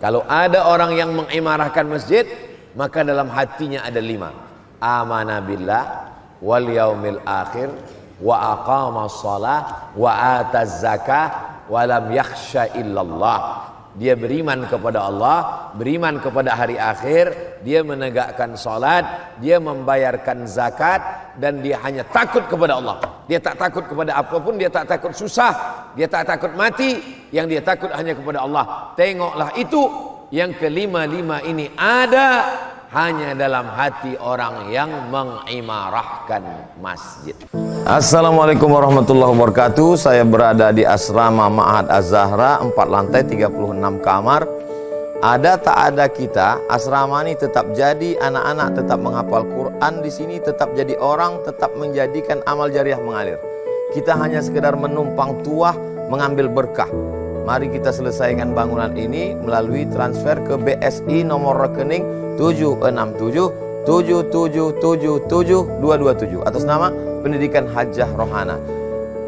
Kalau ada orang yang mengimarahkan masjid, maka dalam hatinya ada 5. Amana billah wal yaumil akhir wa aqama shalah wa ataz zakah wa lam yakhsha illallah. Dia beriman kepada Allah, beriman kepada hari akhir, dia menegakkan salat, dia membayarkan zakat, dan dia hanya takut kepada Allah. Dia tak takut kepada apapun, dia tak takut susah, dia tak takut mati, yang dia takut hanya kepada Allah. Tengoklah itu, yang kelima-lima ini ada hanya dalam hati orang yang mengimarahkan masjid. Assalamualaikum warahmatullahi wabarakatuh. Saya berada di asrama Ma'had Az-Zahra, 4 lantai 36 kamar. Ada tak ada kita, asrama ini tetap jadi, anak-anak tetap menghafal Quran di sini, tetap jadi orang, tetap menjadikan amal jariah mengalir. Kita hanya sekedar menumpang tuah, mengambil berkah. Mari kita selesaikan bangunan ini melalui transfer ke BSI nomor rekening 76777772227 atas nama Pendidikan Hajah Rohana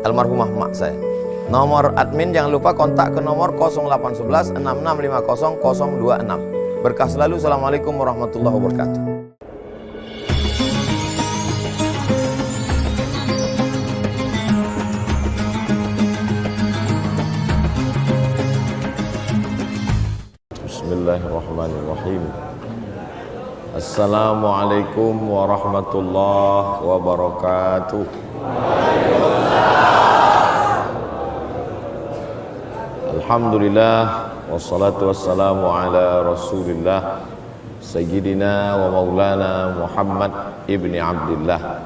almarhumah mak saya. Nomor admin jangan lupa kontak ke nomor 0811 6650 026. Berkah selalu. Assalamualaikum warahmatullahi wabarakatuh. Bismillahirrahmanirrahim. Assalamualaikum warahmatullahi wabarakatuh. Alhamdulillah, wassalatu wassalamu ala rasulillah Sayyidina wa maulana Muhammad ibni Abdillah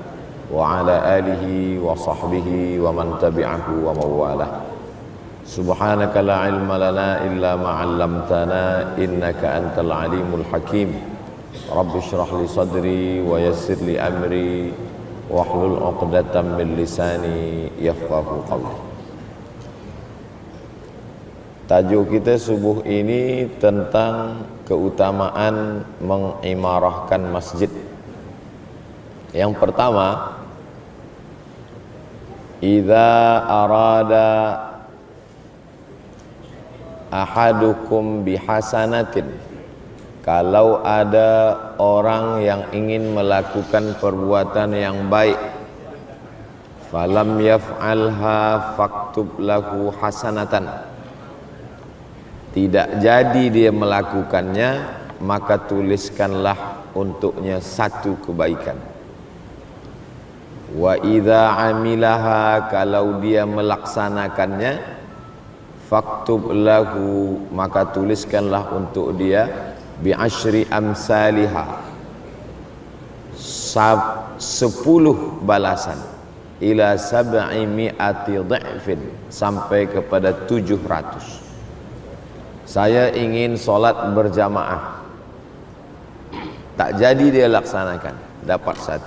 wa ala alihi wa sahbihi wa man tabi'ahu wa mawalah. Subhanaka la ilma lana illa ma'allamtana innaka antal alimul hakim. Rabbi syrah li sadri wa yassir li amri wahlul 'uqdatam min lisani yafqahu qawli. Tajuk kita subuh ini tentang keutamaan mengimarahkan masjid. Yang pertama, idza arada ahadukum bihasanatin, kalau ada orang yang ingin melakukan perbuatan yang baik, falam yaf'alha faktub lahu hasanatan, tidak jadi dia melakukannya, maka tuliskanlah untuknya 1 kebaikan. Wa idza amilaha, kalau dia melaksanakannya, faktub lahu, maka tuliskanlah untuk dia bi asyri amsalihha, 10 balasan, ila 700 dha'fin, sampai kepada 700. Saya ingin sholat berjamaah, tak jadi dia laksanakan, dapat 1.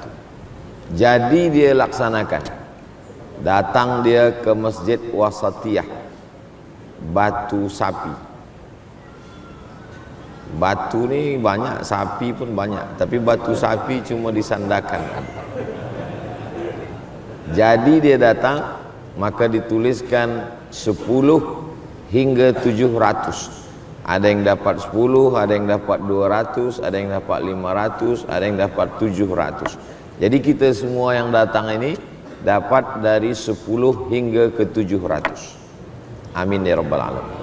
Jadi dia laksanakan, datang dia ke masjid Wasatiyah, Batu Sapi. Batu ni banyak, sapi pun banyak, tapi batu sapi cuma disandarkan. Jadi dia datang, maka dituliskan 10 hingga 700. Ada yang dapat 10, ada yang dapat 200, ada yang dapat 500, ada yang dapat 700. Jadi kita semua yang datang ini dapat dari 10 hingga ke 700. Amin ya rabbal alamin.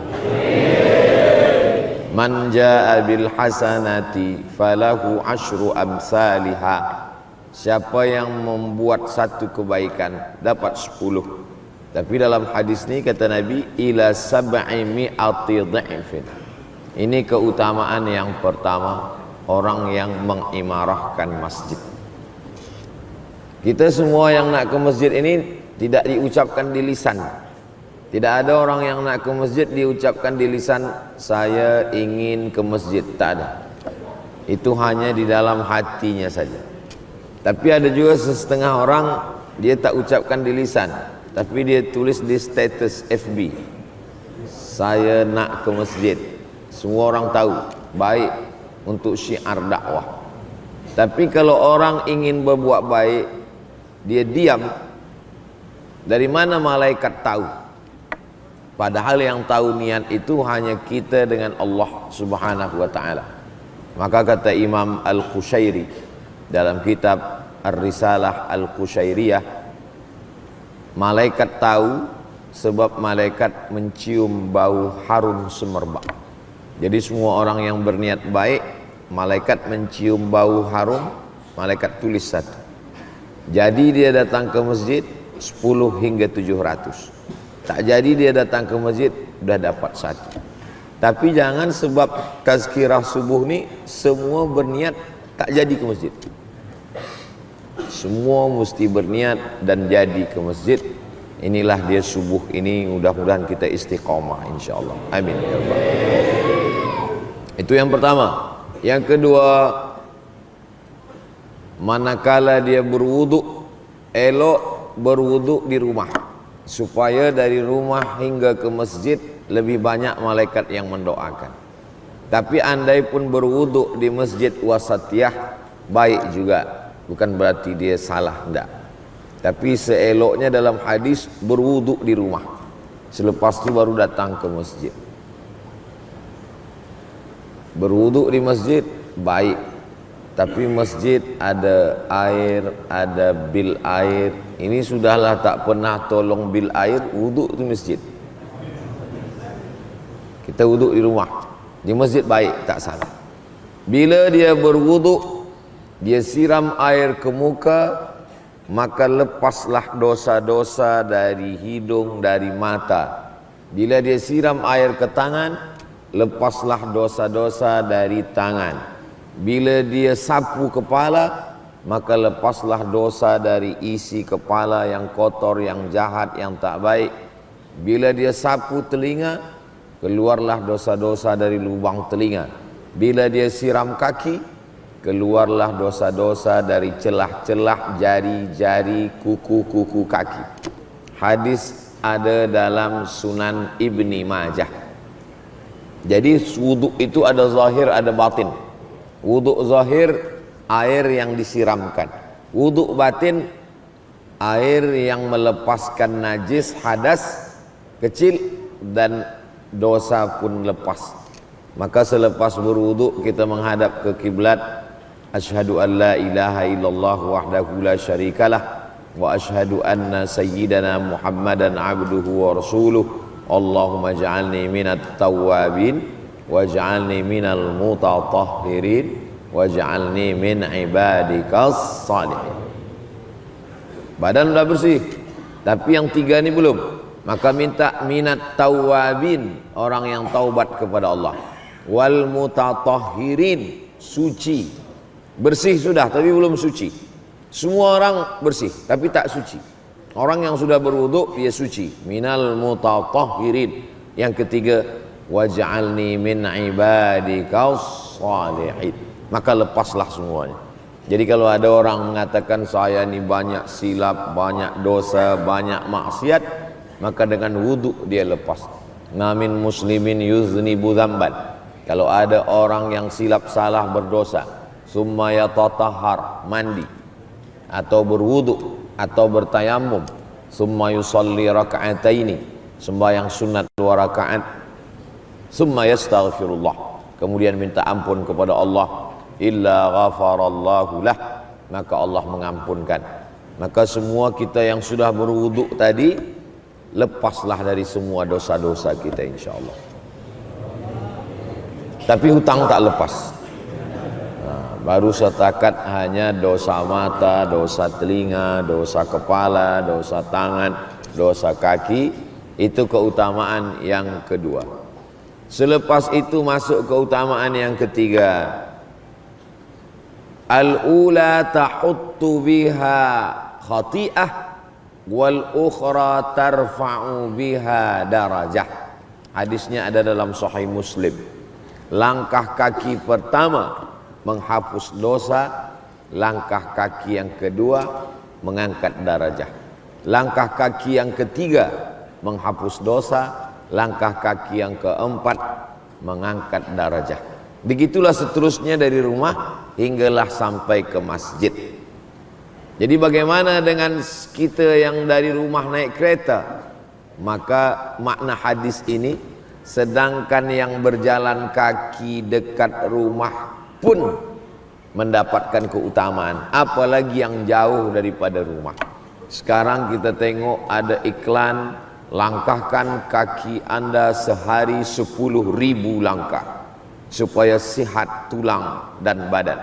Man jaa bil hasanati falahu asyru amsalihha. Siapa yang membuat 1 kebaikan dapat 10. Tapi dalam hadis ini kata Nabi, ila 700 dha'fin. Ini keutamaan yang pertama, orang yang mengimarahkan masjid. Kita semua yang nak ke masjid ini tidak diucapkan di lisan. Tidak ada orang yang nak ke masjid diucapkan di lisan, saya ingin ke masjid. Tak ada. Itu hanya di dalam hatinya saja. Tapi ada juga setengah orang, dia tak ucapkan di lisan, tapi dia tulis di status FB, saya nak ke masjid. Semua orang tahu, baik untuk syiar dakwah. Tapi kalau orang ingin berbuat baik, dia diam. Dari mana malaikat tahu? Padahal yang tahu niat itu hanya kita dengan Allah Subhanahu wa ta'ala. Maka kata Imam Al-Qushairi dalam kitab Ar-Risalah Al-Qushairiyah, malaikat tahu sebab malaikat mencium bau harum semerbak. Jadi semua orang yang berniat baik, malaikat mencium bau harum, malaikat tulis satu. Jadi dia datang ke masjid 10 hingga 700. Tak jadi dia datang ke masjid, sudah dapat satu. Tapi jangan sebab tazkirah subuh ni semua berniat tak jadi ke masjid. Semua mesti berniat dan jadi ke masjid. Inilah dia subuh ini, mudah-mudahan kita istiqamah insyaAllah. Amin ya Allah. Itu yang pertama. Yang kedua, manakala dia berwuduk, elok berwuduk di rumah, supaya dari rumah hingga ke masjid lebih banyak malaikat yang mendoakan. Tapi andai pun berwuduk di masjid wasatiyah, baik juga, bukan berarti dia salah, enggak. Tapi seeloknya dalam hadis berwuduk di rumah, selepas itu baru datang ke masjid. Berwuduk di masjid baik, tapi masjid ada air, ada bil air. Ini sudahlah tak pernah tolong bil air, wuduk di masjid. Kita wuduk di rumah, di masjid baik, tak salah. Bila dia berwuduk, dia siram air ke muka, maka lepaslah dosa-dosa dari hidung, dari mata. Bila dia siram air ke tangan, lepaslah dosa-dosa dari tangan. Bila dia sapu kepala, maka lepaslah dosa dari isi kepala yang kotor, yang jahat, yang tak baik. Bila dia sapu telinga, keluarlah dosa-dosa dari lubang telinga. Bila dia siram kaki, keluarlah dosa-dosa dari celah-celah jari-jari, kuku-kuku kaki. Hadis ada dalam Sunan Ibni Majah. Jadi wuduk itu ada zahir, ada batin. Wuduk zahir, air yang disiramkan. Wuduk batin, air yang melepaskan najis, hadas kecil dan dosa pun lepas. Maka selepas berwuduk kita menghadap ke kiblat. Asyhadu an la ilaha illallah wahdahu la syarikalah wa asyhadu anna sayyidana Muhammadan abduhu wa rasuluh. Allahumma ja'alni minat tawwabin waj'alni minal mutatahhirin waj'alni min ibadikas salihin. Badan sudah bersih, tapi yang tiga ini belum. Maka minta minat tawwabin, orang yang taubat kepada Allah. Wal mutatahhirin, suci. Bersih sudah tapi belum suci. Semua orang bersih tapi tak suci. Orang yang sudah berwuduk dia suci. Minal mutatahhirin. Yang ketiga, waj'alni min ibadikas salihin. Maka lepaslah semuanya. Jadi kalau ada orang mengatakan saya ini banyak silap, banyak dosa, banyak maksiat, maka dengan wuduk dia lepas. Ngamin muslimin yuznibu dzamban. Kalau ada orang yang silap salah berdosa, summa yatatahhar, mandi atau berwuduk atau bertayamum, summa yusalli raka'ataini, sembahyang sunat 2 rakaat, summa yastaghfirullah, kemudian minta ampun kepada Allah, illa ghafarallahu lah, maka Allah mengampunkan. Maka semua kita yang sudah berwuduk tadi, lepaslah dari semua dosa-dosa kita insyaallah. Tapi hutang tak lepas. Baru setakat hanya dosa mata, dosa telinga, dosa kepala, dosa tangan, dosa kaki. Itu keutamaan yang kedua. Selepas itu masuk keutamaan yang ketiga. Al-ula tahuttu biha khati'ah wal ukhra tarfa'u biha darajah. Hadisnya ada dalam Sahih Muslim. Langkah kaki pertama menghapus dosa, langkah kaki yang kedua mengangkat darajah. Langkah kaki yang ketiga menghapus dosa, langkah kaki yang keempat mengangkat darajah. Begitulah seterusnya dari rumah hinggalah sampai ke masjid. Jadi bagaimana dengan kita yang dari rumah naik kereta? Maka makna hadis ini, sedangkan yang berjalan kaki dekat rumah pun mendapatkan keutamaan, apalagi yang jauh daripada rumah. Sekarang kita tengok ada iklan, langkahkan kaki Anda sehari 10.000 langkah supaya sehat tulang dan badan.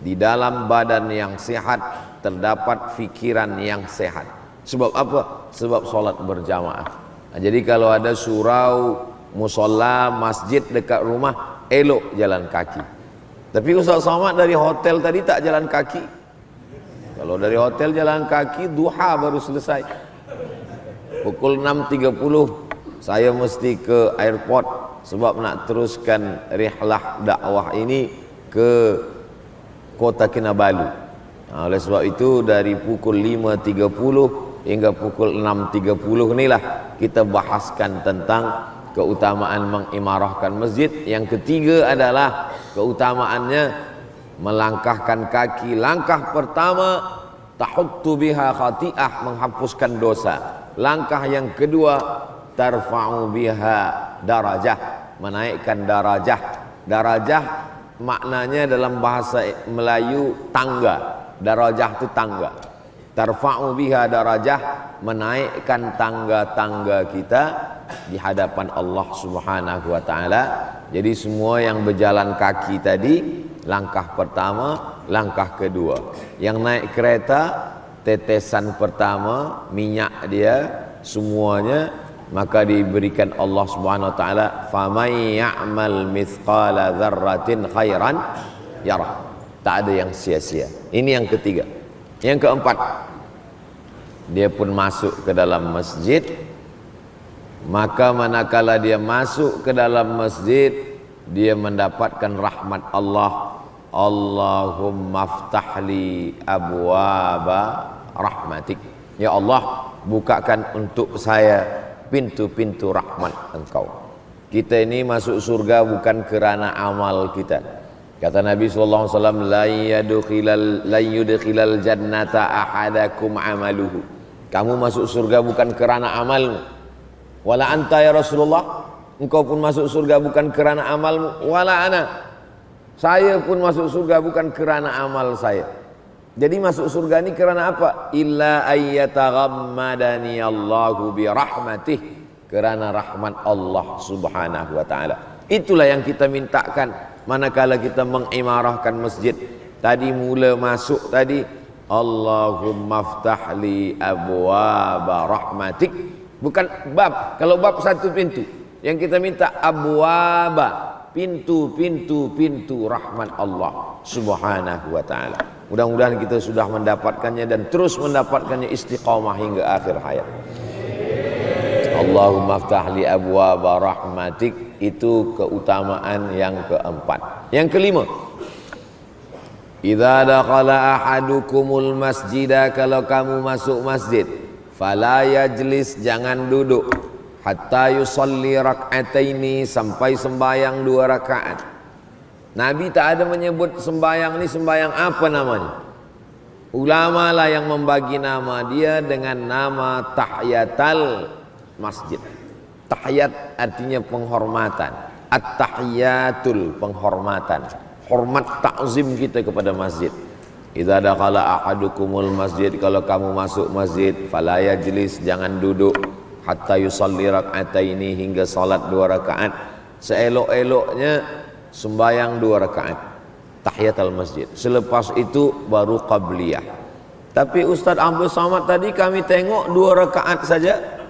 Di dalam badan yang sehat terdapat fikiran yang sehat. Sebab apa? Sebab solat berjamaah. Nah, jadi kalau ada surau, musola, masjid dekat rumah, elok jalan kaki. Tapi Ustaz Somad dari hotel tadi tak jalan kaki. Kalau dari hotel jalan kaki, duha baru selesai. Pukul 6.30 saya mesti ke airport sebab nak teruskan rihlah dakwah ini ke Kota Kinabalu. Nah, oleh sebab itu dari pukul 5.30 hingga pukul 6.30 inilah kita bahaskan tentang keutamaan mengimarahkan masjid. Yang ketiga adalah keutamaannya melangkahkan kaki. Langkah pertama, tahuttu biha khati'ah, menghapuskan dosa. Langkah yang kedua, tarfa'u biha darajah, menaikkan darajah. Darajah maknanya dalam bahasa Melayu tangga. Darajah itu tangga. Tarfa'u biha darajah, menaikkan tangga-tangga kita di hadapan Allah Subhanahu wa taala. Jadi semua yang berjalan kaki tadi, langkah pertama, langkah kedua. Yang naik kereta, tetesan pertama, minyak dia semuanya, maka diberikan Allah Subhanahu wa taala, "Faman ya'mal mithqala dzarratin khairan yarah." Tak ada yang sia-sia. Ini yang ketiga. Yang keempat, dia pun masuk ke dalam masjid. Maka manakala dia masuk ke dalam masjid, dia mendapatkan rahmat Allah. Allahumma aftahli abwaba rahmatik. Ya Allah, bukakan untuk saya pintu-pintu rahmat Engkau. Kita ini masuk surga bukan kerana amal kita. Kata Nabi sallallahu alaihi wasallam, la yudkhilal jannata ahadakum amaluhu. Kamu masuk surga bukan kerana amalmu. Wala anta ya Rasulullah, engkau pun masuk surga bukan kerana amalmu. Wala ana, saya pun masuk surga bukan kerana amal saya. Jadi masuk surga ini kerana apa? Illa ayyataghammadani Allahu bi rahmatih, kerana rahmat Allah Subhanahu wa taala. Itulah yang kita mintakan manakala kita mengimarahkan masjid. Tadi mula masuk tadi, Allahumma aftahli abwaba rahmatik. Bukan bab. Kalau bab satu pintu, yang kita minta abwaba, pintu-pintu rahmat Allah Subhanahu wa taala. Mudah-mudahan kita sudah mendapatkannya dan terus mendapatkannya istiqamah hingga akhir hayat. Allahumma aftahli abwaba rahmatik, itu keutamaan yang keempat. Yang kelima, idza dakhala ahadukumul masjida, kalau kamu masuk masjid, fala yajlis, jangan duduk, hatta yusalli rak'ataini, sampai sembayang 2 rakaat. Nabi tak ada menyebut sembayang ini sembayang apa namanya. Ulama lah yang membagi nama dia dengan nama tahiyatul masjid. Tahiyat artinya penghormatan. At-tahiyatul, penghormatan. Hormat takzim kita kepada masjid. Idza dakhala ahadukumul masjid, kalau kamu masuk masjid, fala yajlis, jangan duduk, hatta yusalli rak'ataini, hingga salat 2 rakaat. Seelok-eloknya sembayang 2 rakaat tahiyatul masjid. Selepas itu baru qabliyah. Tapi Ustaz Abdul Somad tadi kami tengok 2 rakaat saja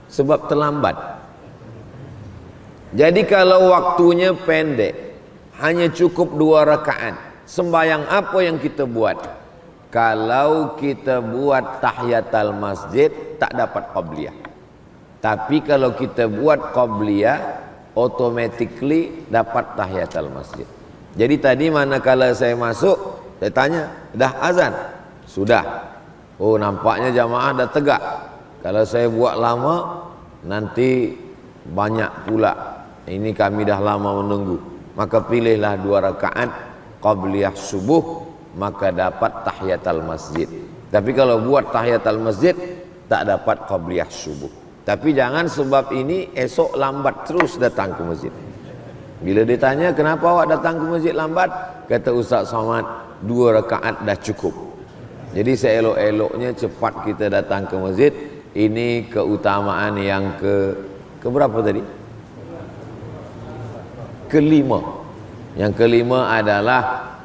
sebab terlambat. Jadi kalau waktunya pendek, hanya cukup 2 rakaat, sembayang apa yang kita buat? Kalau kita buat tahiyatul masjid tak dapat qabliyah. Tapi kalau kita buat qabliyah, automatically dapat tahiyatul masjid. Jadi tadi manakala saya masuk, saya tanya, dah azan? Sudah. Oh, nampaknya jamaah dah tegak. Kalau saya buat lama, nanti banyak pula. Ini kami dah lama menunggu. Maka pilihlah 2 rakaat qabliyah subuh, maka dapat tahiyatul masjid. Tapi kalau buat tahiyatul masjid, tak dapat qabliyah subuh. Tapi jangan sebab ini esok lambat terus datang ke masjid. Bila ditanya kenapa awak datang ke masjid lambat, kata Ustaz Somad, 2 rakaat dah cukup. Jadi seelok-eloknya cepat kita datang ke masjid. Ini keutamaan yang ke berapa tadi? Kelima. Yang kelima adalah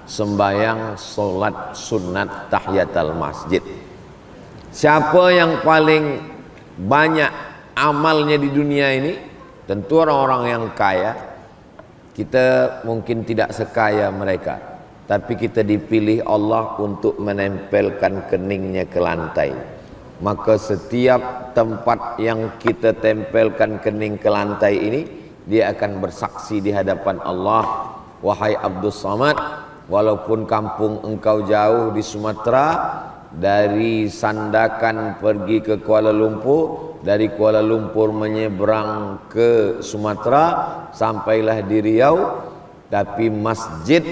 sembahyang solat sunat tahiyatul masjid. Siapa yang paling banyak amalnya di dunia ini? Tentu orang-orang yang kaya. Kita mungkin tidak sekaya mereka, tapi kita dipilih Allah untuk menempelkan keningnya ke lantai. Maka setiap tempat yang kita tempelkan kening ke lantai ini, dia akan bersaksi di hadapan Allah, wahai Abdus Samad, walaupun kampung engkau jauh di Sumatera, dari Sandakan pergi ke Kuala Lumpur, dari Kuala Lumpur menyeberang ke Sumatera, sampailah di Riau, tapi Masjid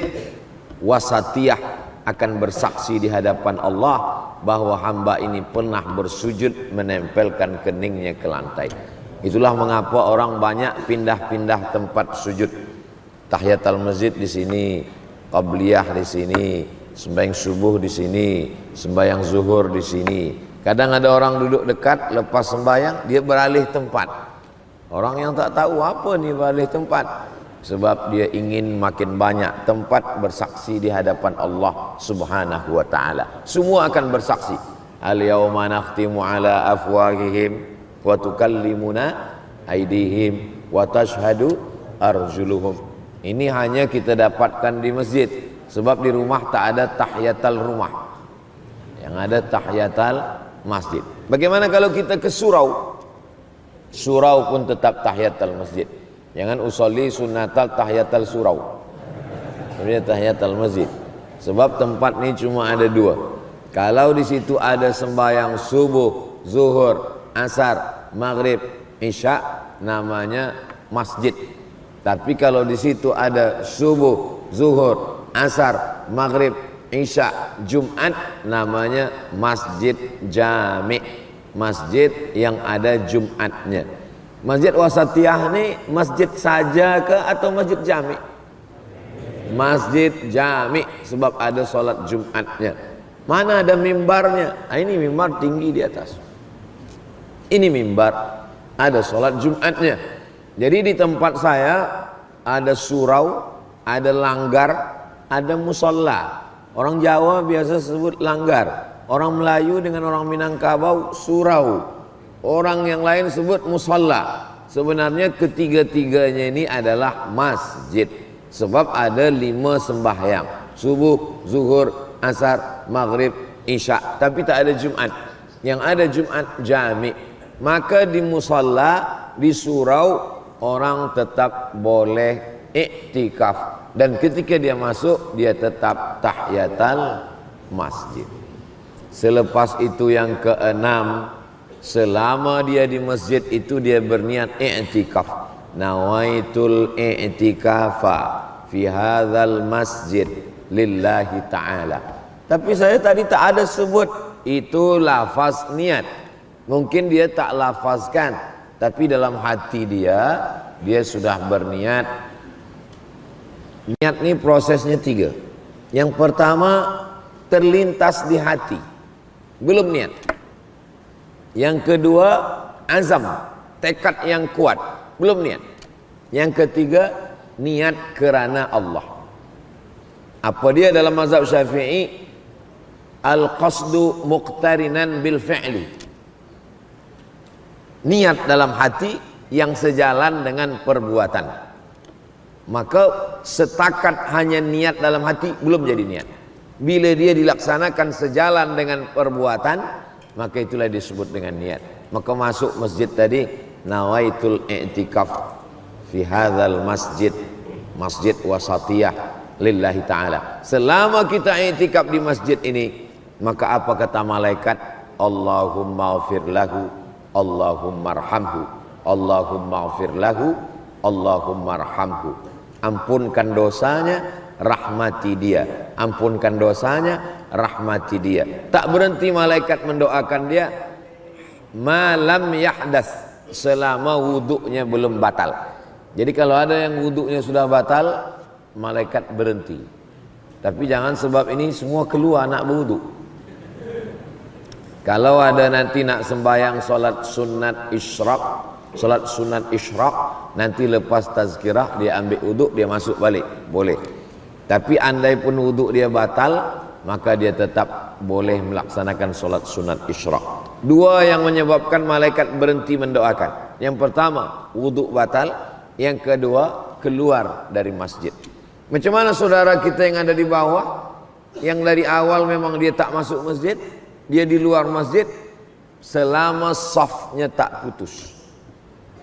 Wasatiyah akan bersaksi di hadapan Allah bahwa hamba ini pernah bersujud menempelkan keningnya ke lantai. Itulah mengapa orang banyak pindah-pindah tempat sujud. Tahiyatul masjid di sini, qabliyah di sini, sembahyang subuh di sini, sembahyang zuhur di sini. Kadang ada orang duduk dekat, lepas sembahyang dia beralih tempat. Orang yang tak tahu apa ni beralih tempat, sebab dia ingin makin banyak tempat bersaksi di hadapan Allah Subhanahu wa taala. Semua akan bersaksi. Al-yauma nakhtimu ala afwahihim wa tukallimuna aydihim wa tashhadu arjuluhum. Ini hanya kita dapatkan di masjid, sebab di rumah tak ada tahiyatul rumah. Yang ada tahiyatul masjid. Bagaimana kalau kita ke surau? Surau pun tetap tahiyatul masjid. Jangan usolli sunnatal tahiyatul surau. Ini tahiyatul masjid. Sebab tempat ini cuma ada 2. Kalau di situ ada sembahyang subuh, zuhur, asar, maghrib, isya, namanya masjid. Tapi kalau di situ ada subuh, zuhur, asar, maghrib, isya, Jumat, namanya masjid jami', masjid yang ada Jumatnya. Masjid Wasatiyah ini masjid saja ke atau masjid jami'? Masjid jami', sebab ada solat Jumatnya. Mana ada mimbarnya? Ini mimbar tinggi di atas. Ini mimbar, ada solat Jumatnya. Jadi di tempat saya ada surau, ada langgar, ada musalla. Orang Jawa biasa sebut langgar, orang Melayu dengan orang Minangkabau surau, orang yang lain sebut musalla. Sebenarnya ketiga-tiganya ini adalah masjid, sebab ada 5 sembahyang, subuh, zuhur, asar, maghrib, isya, tapi tak ada Jumat. Yang ada Jumat jami'. Maka di musalla, di surau, orang tetap boleh iktikaf, dan ketika dia masuk dia tetap tahiyatul masjid. Selepas itu yang keenam, selama dia di masjid itu dia berniat i'tikaf. Nawaitul i'tikafa fi hadzal masjid lillahi ta'ala. Tapi saya tadi tak ada sebut itu lafaz niat. Mungkin dia tak lafazkan, tapi dalam hati dia sudah berniat. Niat ini prosesnya 3. Yang pertama, terlintas di hati, belum niat. Yang kedua, azam, tekad yang kuat, belum niat. Yang ketiga, niat kerana Allah. Apa dia dalam mazhab Syafi'i? Al-qasdu muqtarinan bil fi'li. Niat dalam hati yang sejalan dengan perbuatan. Maka setakat hanya niat dalam hati belum jadi niat. Bila dia dilaksanakan sejalan dengan perbuatan, maka itulah disebut dengan niat. Maka masuk masjid tadi, nawaitul i'tikaf fi hadzal masjid, masjid wasatiyah lillahi ta'ala. Selama kita i'tikaf di masjid ini, maka apa kata malaikat? Allahumma ighfir lahu, Allahumma arhamhu, Allahumma ighfir lahu, Allahumma arhamhu. Ampunkan dosanya, rahmati dia. Ampunkan dosanya, rahmati dia. Tak berhenti malaikat mendoakan dia, malam yahdas, selama wuduknya belum batal. Jadi kalau ada yang wuduknya sudah batal, malaikat berhenti. Tapi jangan sebab ini semua keluar nak berwuduk. Kalau ada nanti nak sembahyang solat sunat isyraq, nanti lepas tazkirah dia ambil wuduk, dia masuk balik, boleh. Tapi andai pun wuduk dia batal, maka dia tetap boleh melaksanakan solat sunat isyraq. Dua yang menyebabkan malaikat berhenti mendoakan. Yang pertama, wuduk batal. Yang kedua, keluar dari masjid. Macam mana saudara kita yang ada di bawah, yang dari awal memang dia tak masuk masjid, dia di luar masjid, selama safnya tak putus.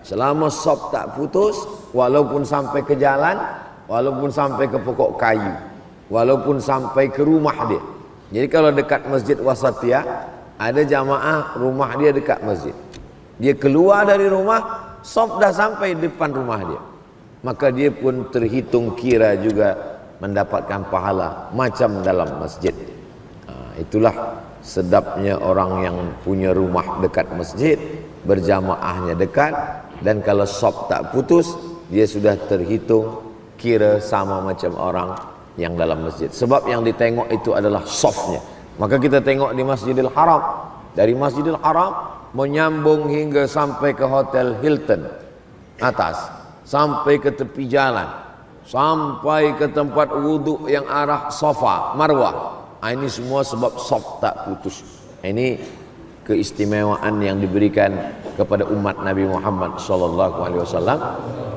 Selama saf tak putus, walaupun sampai ke jalan, walaupun sampai ke pokok kayu, walaupun sampai ke rumah dia. Jadi kalau dekat masjid Wasatiyah, ada jamaah rumah dia dekat masjid. Dia keluar dari rumah, saf dah sampai depan rumah dia, maka dia pun terhitung kira juga mendapatkan pahala macam dalam masjid. Itulah sedapnya orang yang punya rumah dekat masjid, berjamaahnya dekat, dan kalau saf tak putus, dia sudah terhitung kira sama macam orang yang dalam masjid. Sebab yang ditengok itu adalah safnya. Maka kita tengok di Masjidil Haram, dari Masjidil Haram menyambung hingga sampai ke Hotel Hilton atas, sampai ke tepi jalan, sampai ke tempat wuduk yang arah Safa Marwah. Ini semua sebab saf tak putus. Ini keistimewaan yang diberikan kepada umat Nabi Muhammad SAW.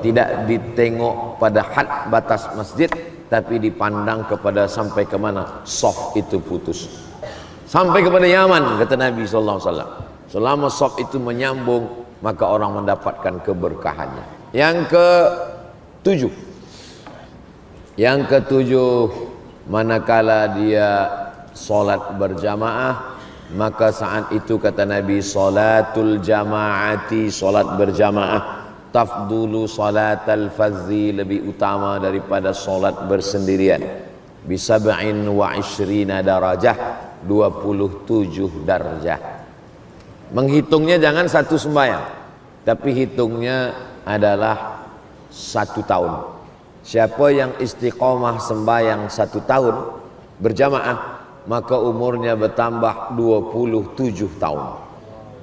Tidak ditengok pada had batas masjid, tapi dipandang kepada sampai ke mana saf itu putus. Sampai kepada Yaman, kata Nabi SAW. Selama saf itu menyambung, maka orang mendapatkan keberkahannya. Yang ketujuh, manakala dia solat berjamaah, maka saat itu kata Nabi, salatul jamaati, solat berjamaah, tafdulu salatal fazzi, lebih utama daripada solat bersendirian, bisab'in wa ishrina darajah, 27 darjah. Menghitungnya jangan satu sembahyang, tapi hitungnya adalah 1 tahun. Siapa yang istiqomah sembahyang 1 tahun berjamaah, maka umurnya bertambah 27 tahun.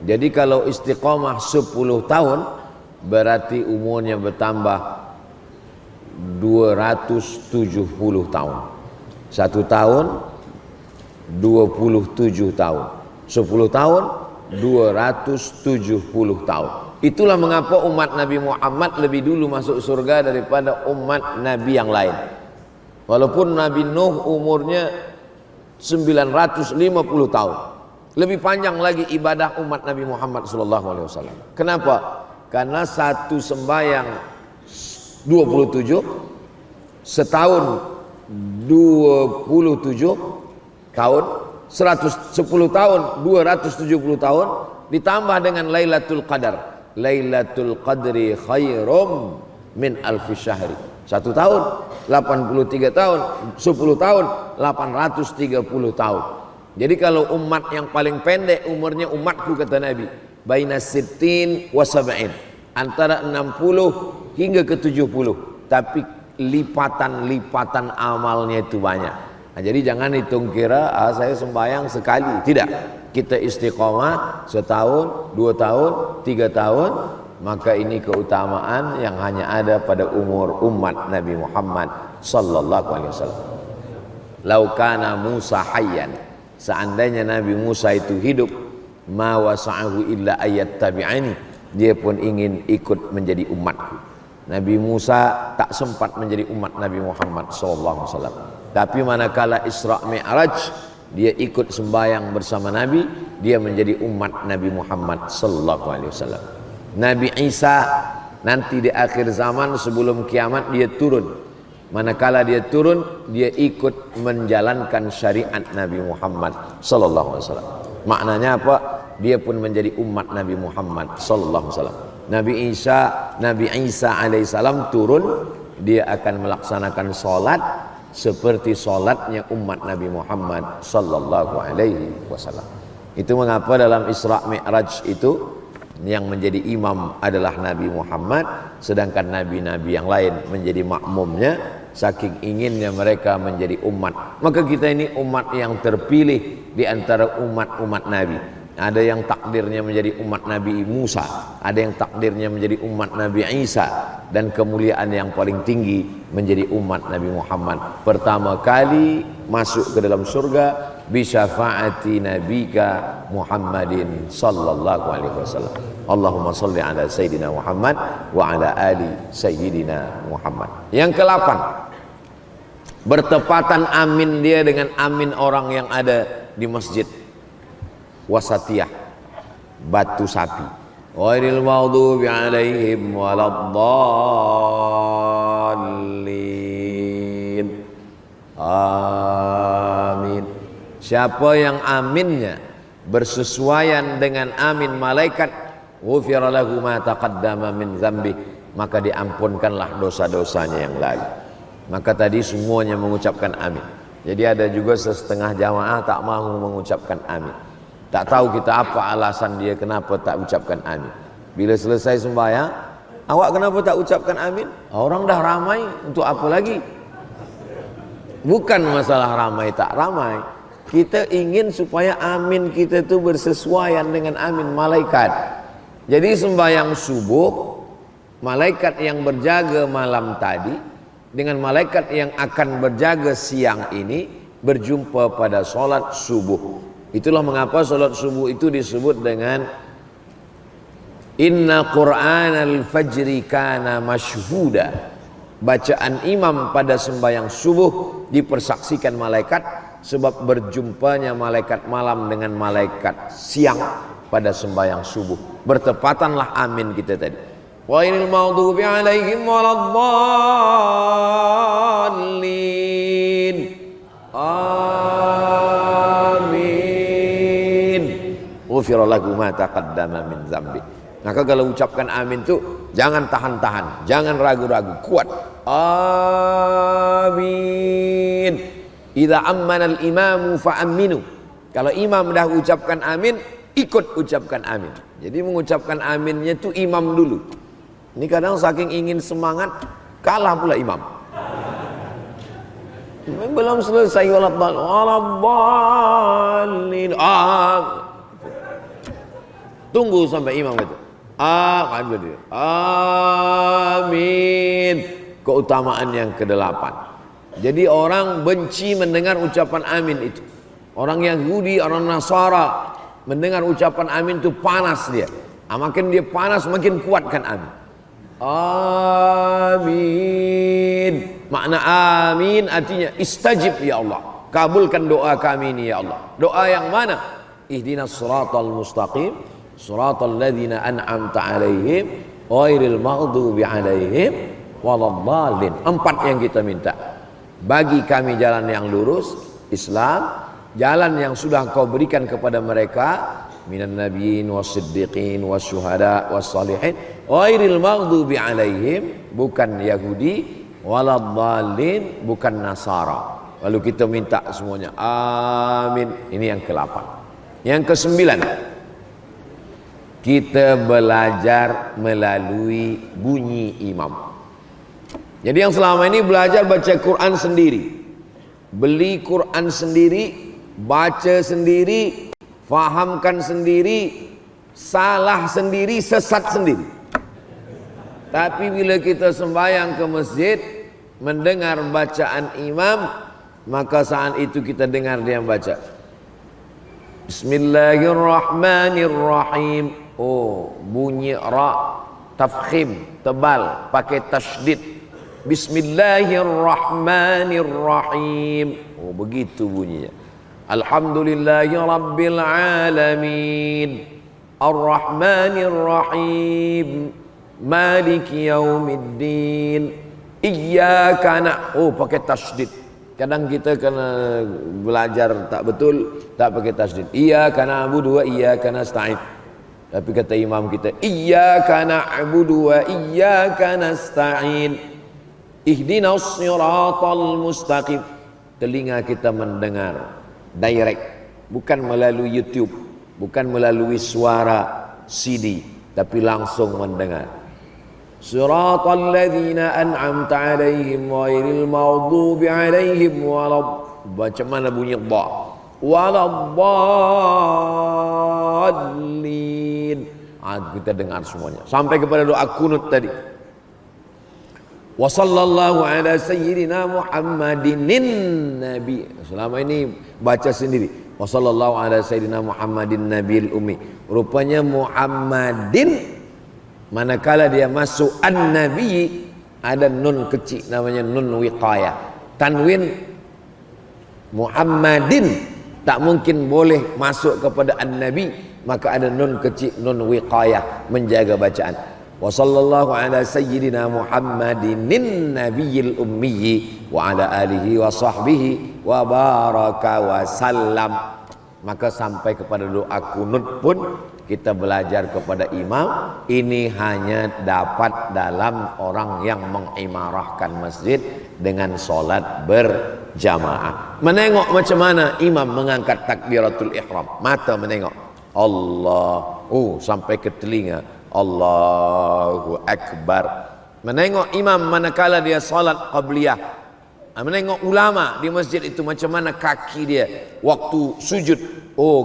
Jadi kalau istiqomah 10 tahun, berarti umurnya bertambah 270 tahun. 1 tahun 27 tahun, 10 tahun 270 tahun. Itulah mengapa umat Nabi Muhammad lebih dulu masuk surga daripada umat Nabi yang lain. Walaupun Nabi Nuh umurnya 950 tahun, lebih panjang lagi ibadah umat Nabi Muhammad SAW. Kenapa? Karena satu sembahyang 27, setahun 27 tahun, 110 tahun 270 tahun, ditambah dengan Lailatul Qadar. Lailatul Qadri khairum min alfi syahri. 1 tahun 83 tahun, 10 tahun 830 tahun. Jadi kalau umat yang paling pendek umurnya umatku, kata Nabi, baina sittin wa sab'in, antara 60 hingga ke 70, tapi lipatan-lipatan amalnya itu banyak. Nah, jadi jangan hitung kira saya sembahyang sekali. Tidak, kita istiqomah setahun, 2 tahun, 3 tahun, maka ini keutamaan yang hanya ada pada umur umat Nabi Muhammad sallallahu alaihi wasallam. Lau kana Musa hayyan, seandainya Nabi Musa itu hidup, ma wasa'ahu illa ayat tabi'ani, dia pun ingin ikut menjadi umatku. Nabi Musa tak sempat menjadi umat Nabi Muhammad sallallahu alaihi wasallam. Tapi manakala Isra Mi'raj, dia ikut sembahyang bersama Nabi, dia menjadi umat Nabi Muhammad sallallahu alaihi wasallam. Nabi Isa nanti di akhir zaman sebelum kiamat dia turun. Manakala dia turun, dia ikut menjalankan syariat Nabi Muhammad sallallahu alaihi wasallam. Maknanya apa? Dia pun menjadi umat Nabi Muhammad sallallahu alaihi wasallam. Nabi Isa alaihissalam turun, dia akan melaksanakan salat seperti salatnya umat Nabi Muhammad sallallahu alaihi wasallam. Itu mengapa dalam Isra Mi'raj itu yang menjadi imam adalah Nabi Muhammad, sedangkan nabi-nabi yang lain menjadi makmumnya, saking inginnya mereka menjadi umat. Maka kita ini umat yang terpilih di antara umat-umat Nabi. Ada yang takdirnya menjadi umat Nabi Musa, ada yang takdirnya menjadi umat Nabi Isa, dan kemuliaan yang paling tinggi menjadi umat Nabi Muhammad. Pertama kali masuk ke dalam surga bisyafaati nabika Muhammadin sallallahu alaihi wasallam. Allahumma salli ala sayyidina Muhammad wa ala ali sayyidina Muhammad. Yang ke-8, bertepatan amin dia dengan amin orang yang ada di masjid Wasatiyah Batu Sapi. Ghairil maghdubi alaihim waladdallin. Amin. Siapa yang aminnya bersesuaian dengan amin malaikat, ghufira lahu ma taqaddama min dzambi, maka diampunkanlah dosa-dosanya yang lalu. Maka tadi semuanya mengucapkan amin. Jadi ada juga setengah jamaah tak mau mengucapkan amin. Tak tahu kita apa alasan dia kenapa tak ucapkan amin. Bila selesai sembahyang, awak kenapa tak ucapkan amin? Orang dah ramai, untuk apa lagi? Bukan masalah ramai tak ramai. Kita ingin supaya amin kita itu bersesuaian dengan amin malaikat. Jadi sembahyang subuh, malaikat yang berjaga malam tadi dengan malaikat yang akan berjaga siang ini berjumpa pada solat subuh. Itulah mengapa solat subuh itu disebut dengan Inna Qur'anal Fajri kana masyhuda. Bacaan imam pada sembahyang subuh dipersaksikan malaikat, sebab berjumpanya malaikat malam dengan malaikat siang pada sembahyang subuh. Bertepatanlah amin kita tadi. Ghairil maghdubi alaihim waladdallin. Amin. Ghufira lahu ma taqaddama min dzambi. Maka kalau ucapkan amin itu jangan tahan-tahan, jangan ragu-ragu, kuat. Amin. Idza ammana al-imamu fa'aminu. Kalau imam dah ucapkan amin, ikut ucapkan amin. Jadi mengucapkan aminnya itu imam dulu. Ini kadang saking ingin semangat kalah pula imam. Belum selesai waladdallin. Tunggu sampai imam itu. Amin. Keutamaan yang ke-8. Jadi orang benci mendengar ucapan amin itu. Orang Yahudi, orang Nasara mendengar ucapan amin itu panas dia. Makin dia panas makin kuatkan amin. Amin. Makna amin artinya istajib ya Allah. Kabulkan doa kami ini ya Allah. Doa yang mana? Ihdinas siratal mustaqim, siratal ladzina an'amta alaihim, ghairil maghdubi alaihim waladdallin. 4 yang kita minta. Bagi kami jalan yang lurus, Islam, jalan yang sudah kau berikan kepada mereka, minan nabiyyin was-siddiqin was-syuhada was-salihin, ghairil maghdubi alaihim, bukan Yahudi, waladdallin, bukan Nasara. Lalu kita minta semuanya amin. Ini yang ke-8. Yang ke-9, kita belajar melalui bunyi imam. Jadi yang selama ini belajar baca Quran sendiri, beli Quran sendiri, baca sendiri, fahamkan sendiri, salah sendiri, sesat sendiri. Tapi bila kita sembahyang ke masjid, mendengar bacaan imam, maka saat itu kita dengar dia baca Bismillahirrahmanirrahim. Oh, bunyi ra tafkhim, tebal, pakai tasydid. Bismillahirrahmanirrahim. Oh, begitu bunyinya. Alhamdulillahi rabbil alamin, Ar-Rahmanir-Rahim, Maliki yaumiddin, Iyyaka oh pakai tasydid. Kadang kita kena belajar tak betul, tak pakai tasydid. Iyyaka na'budu wa iyyaka nasta'in. Tapi kata imam kita, Iyyaka na'budu wa iyyaka nasta'in, Ihdinas siratal mustaqim. Telinga kita mendengar direct, bukan melalui YouTube, bukan melalui suara CD, tapi langsung mendengar. Siratal ladzina an'amta 'alaihim ghairil maghdubi 'alaihim macam mana bunyi dha? Waladdallin. Kita dengar semuanya sampai kepada doa kunut tadi. Wa sallallahu ala sayyidina Muhammadin nabi. Selama ini baca sendiri. Wa sallallahu ala sayyidina Muhammadin nabil ummi. Rupanya Muhammadin, manakala dia masuk an-nabi, ada nun kecil namanya nun wiqayah. Tanwin Muhammadin tak mungkin boleh masuk kepada an-nabi, maka ada nun kecil, nun wiqayah, menjaga bacaan. Wa sallallahu ala sayyidina Muhammadin nabiyil ummi wa ala alihi wa sahbihi wa baraka wa sallam. Maka sampai kepada doa kunut pun kita belajar kepada imam. Ini hanya dapat dalam orang yang mengimarahkan masjid dengan solat berjamaah. Menengok macam mana imam mengangkat takbiratul ihram, mata menengok Allah, sampai ke telinga Allahu Akbar. Menengok imam manakala dia salat qabliyah. Menengok ulama di masjid itu macam mana kaki dia waktu sujud.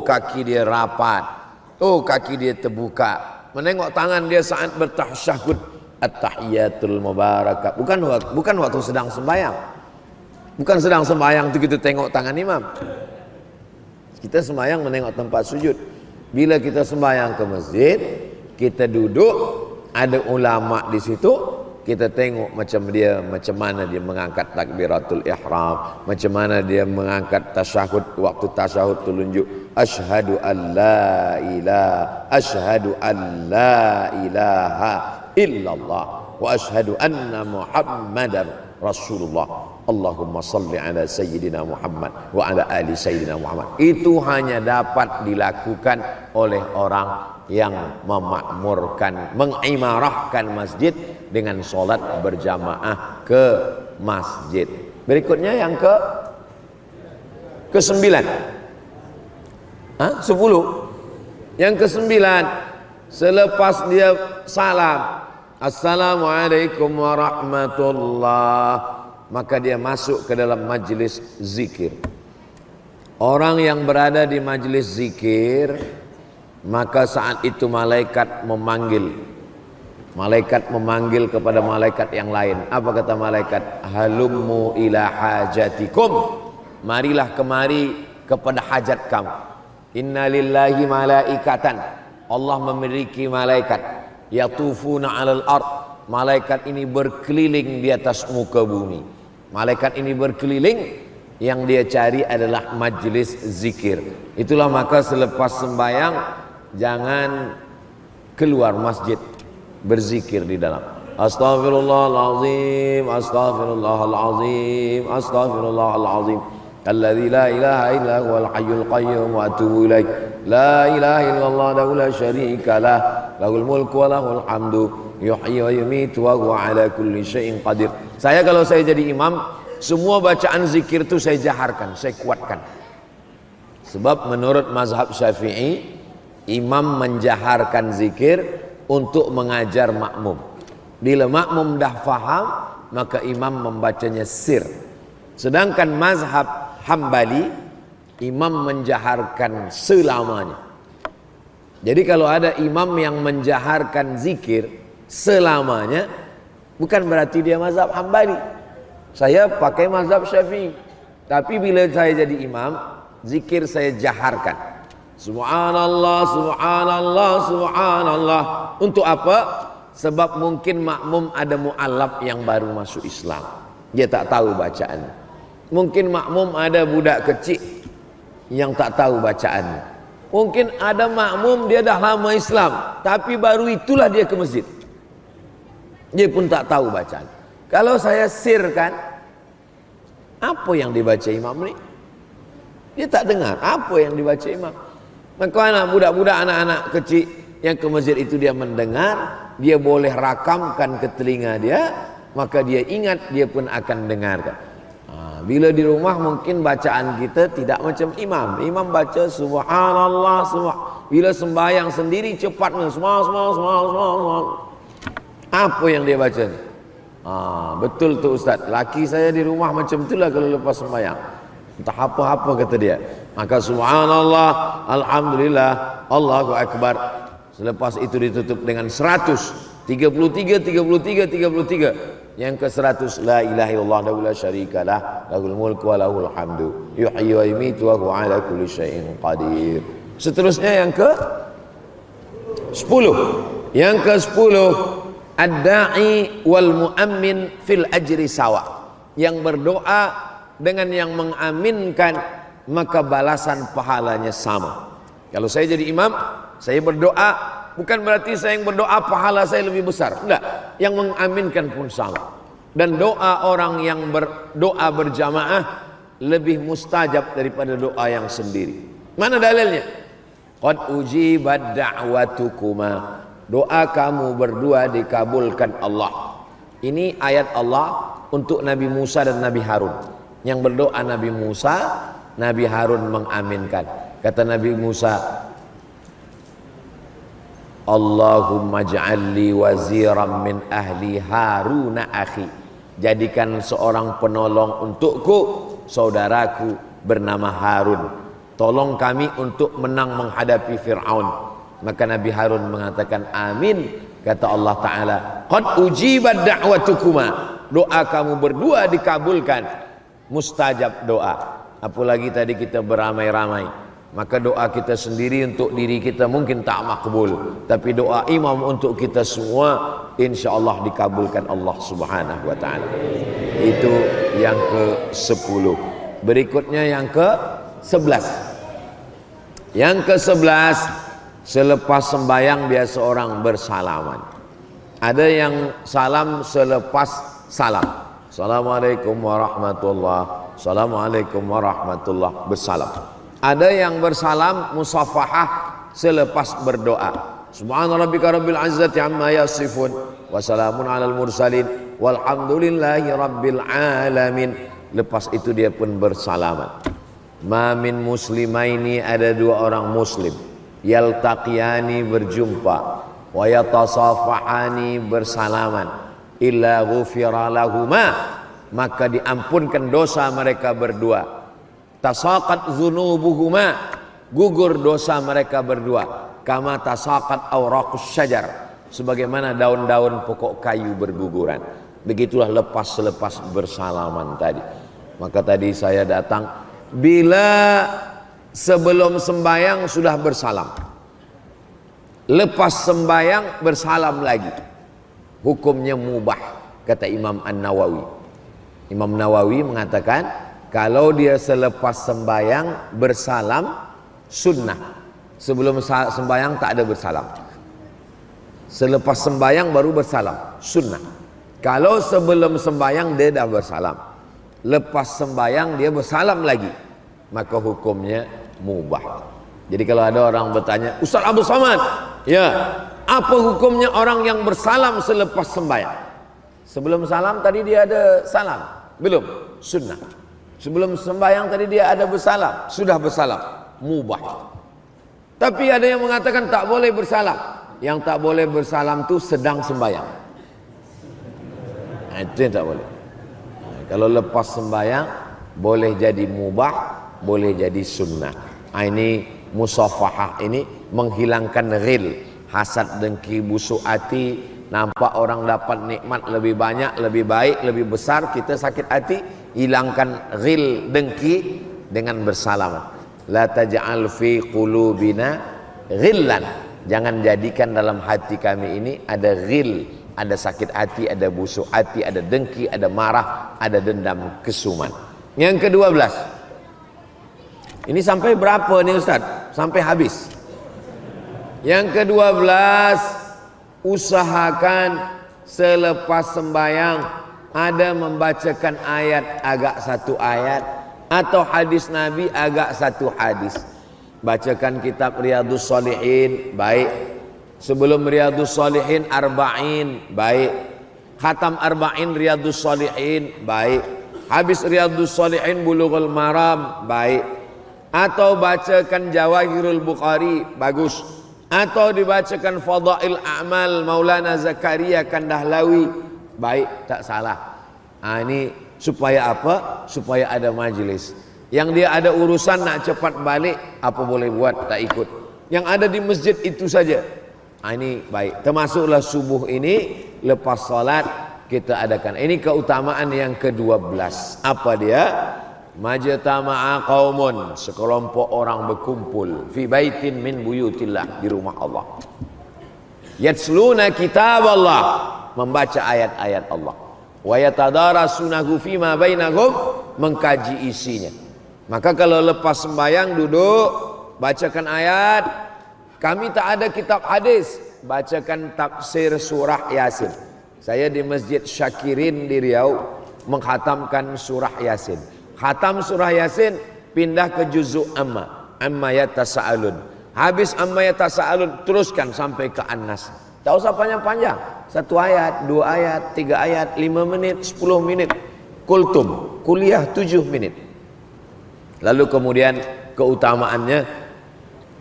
Kaki dia rapat. Kaki dia terbuka. Menengok tangan dia saat bertasyahud, at-tahiyatul mubarakah. Bukan waktu sedang sembahyang. Bukan sedang sembahyang itu kita tengok tangan imam. Kita sembahyang menengok tempat sujud. Bila kita sembahyang ke masjid, kita duduk, ada ulama di situ, kita tengok macam mana dia mengangkat takbiratul ihram, macam mana dia mengangkat tasyahud. Waktu tasyahud tunjuk asyhadu an la ilaha illallah wa asyhadu anna muhammadar rasulullah. Allahumma salli ala sayyidina Muhammad wa ala ali sayyidina Muhammad. Itu hanya dapat dilakukan oleh orang yang memakmurkan, mengimarahkan masjid dengan solat berjamaah ke masjid. Berikutnya yang ke-9. 10. Yang ke-9, selepas dia salam, assalamualaikum warahmatullah, maka dia masuk ke dalam majlis zikir. Orang yang berada di majlis zikir, maka saat itu malaikat memanggil kepada malaikat yang lain. Apa kata malaikat? Halummu ila hajatikum, marilah kemari kepada hajat kamu. Inna lillahi malaikatan, Allah memiliki malaikat. Yatufuna alal ard, malaikat ini berkeliling di atas muka bumi. Malaikat ini berkeliling, yang dia cari adalah majlis zikir. Itulah maka selepas sembahyang jangan keluar masjid, berzikir di dalam. Astaghfirullahalazim, astaghfirullahalazim, astaghfirullahalazim. Alladzi la ilaha illa huwal hayyul qayyum wa atubu ilaih. La ilaha illallah la syarika lah, lahul mulku wa lahul hamdu, yuhyi wa yumiitu wa huwa ala kulli syai'in qadir. Kalau saya jadi imam, semua bacaan zikir itu saya jaharkan, saya kuatkan. Sebab menurut mazhab Syafi'i, imam menjaharkan zikir untuk mengajar makmum. Bila makmum dah faham, maka imam membacanya sir. Sedangkan mazhab Hambali, imam menjaharkan selamanya. Jadi kalau ada imam yang menjaharkan zikir selamanya, bukan berarti dia mazhab Hambali. Saya pakai mazhab Syafi'i. Tapi bila saya jadi imam, zikir saya jaharkan. Subhanallah, subhanallah, subhanallah. Untuk apa? Sebab mungkin makmum ada mu'allab yang baru masuk Islam, dia tak tahu bacaan. Mungkin makmum ada budak kecil yang tak tahu bacaan. Mungkin ada makmum dia dah lama Islam, tapi baru itulah dia ke masjid, dia pun tak tahu bacaan. Kalau saya sirkan, apa yang dibaca imam ni, dia tak dengar apa yang dibaca imam. Maka anak budak-budak, anak-anak kecil yang ke masjid itu dia mendengar, dia boleh rakamkan ke telinga dia, maka dia ingat, dia pun akan dengarkan. Bila di rumah mungkin bacaan kita tidak macam imam. Imam baca subhanallah, Bila sembahyang sendiri cepatnya semau. Apa yang dia baca? Betul tuh Ustaz. Laki saya di rumah macam itulah kalau lepas sembahyang. Entah apa-apa kata dia. Maka subhanallah, alhamdulillah, Allahu akbar. Selepas itu ditutup dengan 100, 33. Yang ke 100, la ilaha illallah la syarikalah, lahul mulku wa lahul hamdu, yuhyi wa yumiitu wa huwa ala kulli syai'in qadir. Seterusnya yang ke 10. Yang ke 10, ad-da'i wal mu'ammin fil ajri sawa. Yang berdoa dengan yang mengaminkan, maka balasan pahalanya sama. Kalau saya jadi imam, saya berdoa, bukan berarti saya yang berdoa pahala saya lebih besar. Enggak, yang mengaminkan pun sama. Dan doa orang yang berdoa berjamaah lebih mustajab daripada doa yang sendiri. Mana dalilnya? Qad ujibat da'watukuma. Doa kamu berdua dikabulkan Allah. Ini ayat Allah untuk Nabi Musa dan Nabi Harun. Yang berdoa Nabi Musa, Nabi Harun mengaminkan. Kata Nabi Musa, Allahumma ja'alli waziran min ahli Haruna akhi. Jadikan seorang penolong untukku, saudaraku bernama Harun. Tolong kami untuk menang menghadapi Fir'aun. Maka Nabi Harun mengatakan amin. Kata Allah Ta'ala, qad ujibat da'watukuma. Doa kamu berdua dikabulkan. Mustajab doa. Apalagi tadi kita beramai-ramai. Maka doa kita sendiri untuk diri kita mungkin tak makbul. Tapi doa imam untuk kita semua insya-Allah dikabulkan Allah Subhanahu wa Ta'ala. Itu yang ke 10. Berikutnya yang ke 11. Yang ke 11, selepas sembahyang biasa orang bersalaman. Ada yang salam selepas salam. Assalamualaikum warahmatullah. Assalamualaikum warahmatullah. Bersalam. Ada yang bersalam musafahah selepas berdoa. Subhana rabbika rabbil izzati amma yasifun wa salamun alal mursalin walhamdulillahi rabbil alamin. Lepas itu dia pun bersalaman. Ma min muslimaini, ada dua orang muslim, yaltaqiyani berjumpa, wa yatasafahani bersalaman, illa ghufira lahuma, maka diampunkan dosa mereka berdua. Tasaqat dzunubuhuma, gugur dosa mereka berdua. Kama tasaqat awraqus syajar, sebagaimana daun-daun pokok kayu berguguran. Begitulah selepas bersalaman tadi. Maka tadi saya datang, bila sebelum sembahyang sudah bersalam, lepas sembahyang bersalam lagi, hukumnya mubah, kata Imam An-Nawawi. Imam Nawawi mengatakan kalau dia selepas sembahyang bersalam sunnah, sebelum sembahyang tak ada bersalam. Selepas sembahyang baru bersalam, sunnah. Kalau sebelum sembahyang dia dah bersalam, lepas sembahyang dia bersalam lagi, maka hukumnya mubah. Jadi kalau ada orang bertanya, Ustaz Abdul Somad, ya, apa hukumnya orang yang bersalam selepas sembahyang? Sebelum salam tadi dia ada salam? Belum, sunnah. Sebelum sembahyang tadi dia ada bersalam? Sudah bersalam, mubah. Tapi ada yang mengatakan tak boleh bersalam. Yang tak boleh bersalam tu sedang sembahyang. Itu yang tak boleh. Kalau lepas sembahyang boleh jadi mubah, boleh jadi sunnah. Ini musafahah, ini menghilangkan ghil, hasad, dengki, busuk hati. Nampak orang dapat nikmat lebih banyak, lebih baik, lebih besar, kita sakit hati. Hilangkan ghil, dengki dengan bersalam. La taj'al fi qulubina ghillan, jangan jadikan dalam hati kami ini ada ghil, ada sakit hati, ada busuk hati, ada dengki, ada marah, ada dendam, kesuman. Yang ke-12, ini sampai berapa nih Ustaz? Sampai habis. Yang ke-12, usahakan selepas sembahyang ada membacakan ayat, agak satu ayat, atau hadis Nabi agak satu hadis. Bacakan kitab Riyadhus Shalihin, baik. Sebelum Riyadhus Shalihin Arba'in, baik. Khatam Arba'in Riyadhus Shalihin, baik. Habis Riyadhus Shalihin Bulughul Maram, baik. atau bacakan Jawahirul Bukhari, bagus, atau dibacakan Fadail A'mal Maulana Zakaria Kandahlawi, baik, tak salah. Ini supaya apa? Supaya ada majelis. Yang dia ada urusan nak cepat balik, apa boleh buat, tak ikut. Yang ada di masjid itu saja. Ini baik. Termasuklah subuh ini, lepas salat kita adakan. Ini keutamaan yang ke-12. Apa dia? Majtama'a qaumun, sekelompok orang berkumpul fi baitin min buyutillah, di rumah Allah. Yatsluna kitab Allah, membaca ayat-ayat Allah. Wa yatadarasunahu fima bainahum, mengkaji isinya. Maka kalau lepas sembahyang duduk, bacakan ayat. Kami tak ada kitab hadis, bacakan tafsir surah Yasin. Saya di Masjid Syakirin di Riau menghatamkan surah Yasin. Khatam surah Yasin, pindah ke juzuk amma yatasaalun. Habis amma yatasaalun, teruskan sampai ke An-Nas. Tak usah panjang-panjang. 1 ayat, 2 ayat, 3 ayat, 5 menit, 10 menit. Kultum, kuliah 7 menit. Lalu kemudian keutamaannya,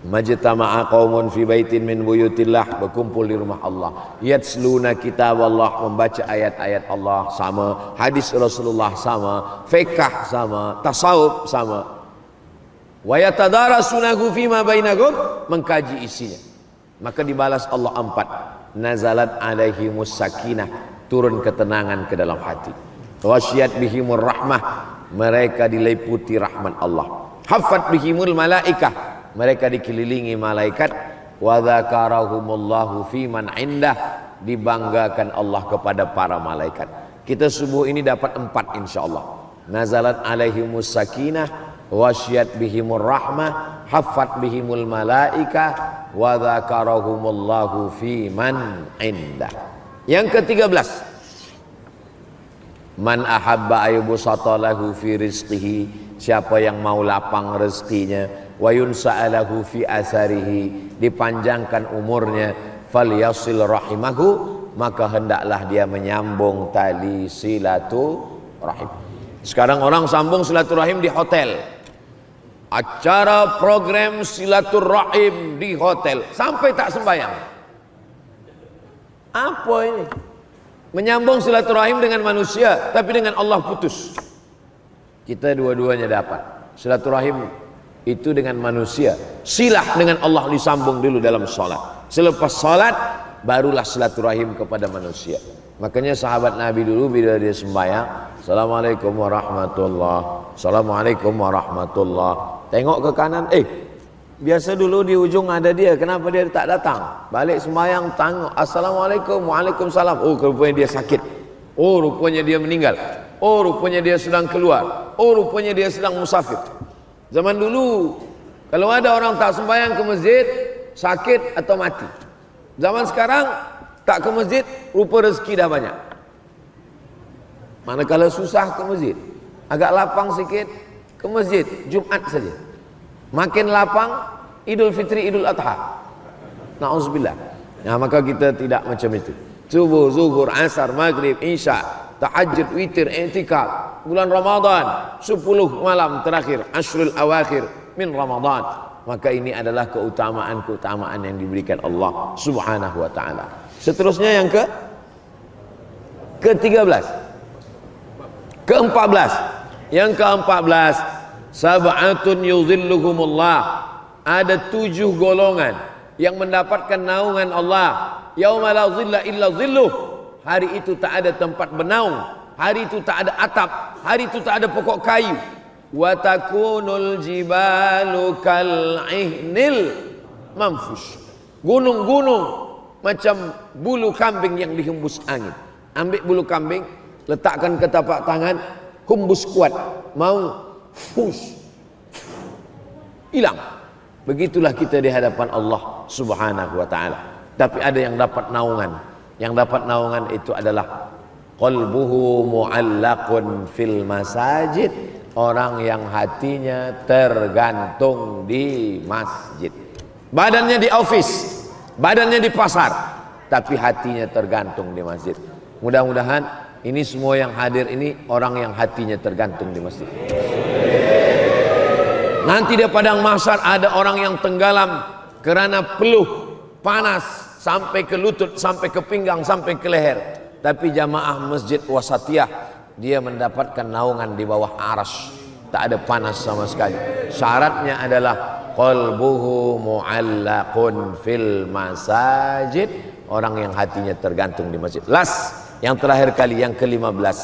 majtama'a qaumun fi baitin min buyutillah, berkumpul di rumah Allah. Yatsluna kitab Allah, membaca ayat-ayat Allah, sama. Hadis Rasulullah sama, fiqh sama, tasawuf sama. Wa yatadarasunahu fima bainahum, mengkaji isinya. Maka dibalas Allah 4. Nazalat alaihimus sakinah, turun ketenangan ke dalam hati. Wasyiyat bihimur rahmah, mereka diliputi rahmat Allah. Haffat bihimul malaikah, mereka dikelilingi malaikat. Wa dzakarahumullahu fi man indah, dibanggakan Allah kepada para malaikat. Kita subuh ini dapat 4 insyaallah. Nazalat alaihimus sakinah, wasyiyat bihimur rahmah, haffat bihimul malaikah, wa dzakarahumullahu fi man indah. Yang ke-13, man ahabba ayyubsata lahu fi rizqihi, siapa yang mau lapang rezekinya, wa yunsa'alahu fi asarihi, dipanjangkan umurnya, falyasil rahimahu, maka hendaklah dia menyambung tali silaturahim. Sekarang orang sambung silaturahim di hotel, acara program silaturahim di hotel, sampai tak sembahyang. Apa ini? Menyambung silaturahim dengan manusia, tapi dengan Allah putus. Kita dua-duanya dapat. Silaturahim itu dengan manusia, silah dengan Allah disambung dulu dalam salat. Selepas salat barulah silaturahim kepada manusia. Makanya sahabat Nabi dulu bila dia sembahyang, Assalamualaikum warahmatullah, Assalamualaikum warahmatullah, tengok ke kanan, biasa dulu di ujung ada dia, kenapa dia tak datang? Balik sembahyang tengok, Assalamualaikum, Waalaikumsalam. Oh, rupanya dia sakit. Oh, rupanya dia meninggal. Oh, rupanya dia sedang keluar. Oh, rupanya dia sedang musafir. Zaman dulu kalau ada orang tak sembahyang ke masjid, sakit atau mati. Zaman sekarang tak ke masjid, rupa rezeki dah banyak. Manakala susah ke masjid, agak lapang sikit, ke masjid Jumat saja. Makin lapang Idul Fitri, Idul Adha. Na'udzubillah. Nah, maka kita tidak macam itu. Subuh, zuhur, asar, maghrib, isya, tahajud, witir, i'tikaf, bulan Ramadan, 10 malam terakhir, ashrul awakhir min Ramadan. Maka ini adalah keutamaan-keutamaan yang diberikan Allah Subhanahu wa taala. Seterusnya yang ke-13. Ke-14. Yang ke-14, sab'atun yuzilluhumullah, ada 7 golongan yang mendapatkan naungan Allah. Yauma la zilla illa zilluh, hari itu tak ada tempat bernaung, hari itu tak ada atap, hari itu tak ada pokok kayu. Wa takunul jibalu kal ihnil manfush, gunung-gunung macam bulu kambing yang dihembus angin. Ambil bulu kambing, letakkan ke tapak tangan, hembus kuat, mau push, hilang. Begitulah kita di hadapan Allah Subhanahu wa taala. Tapi ada yang dapat naungan. Yang dapat naungan itu adalah qalbuhu mu'allaqun fil masajid, orang yang hatinya tergantung di masjid. Badannya di office, badannya di pasar, tapi hatinya tergantung di masjid. Mudah-mudahan ini semua yang hadir ini orang yang hatinya tergantung di masjid. Nanti di padang mahsyar ada orang yang tenggelam karena peluh panas sampai ke lutut, sampai ke pinggang, sampai ke leher. Tapi jamaah masjid wasatiyah, dia mendapatkan naungan di bawah arsy, tak ada panas sama sekali. Syaratnya adalah qalbuhu mu'allaqun fil masajid, orang yang hatinya tergantung di masjid. Yang terakhir kali, yang ke-15,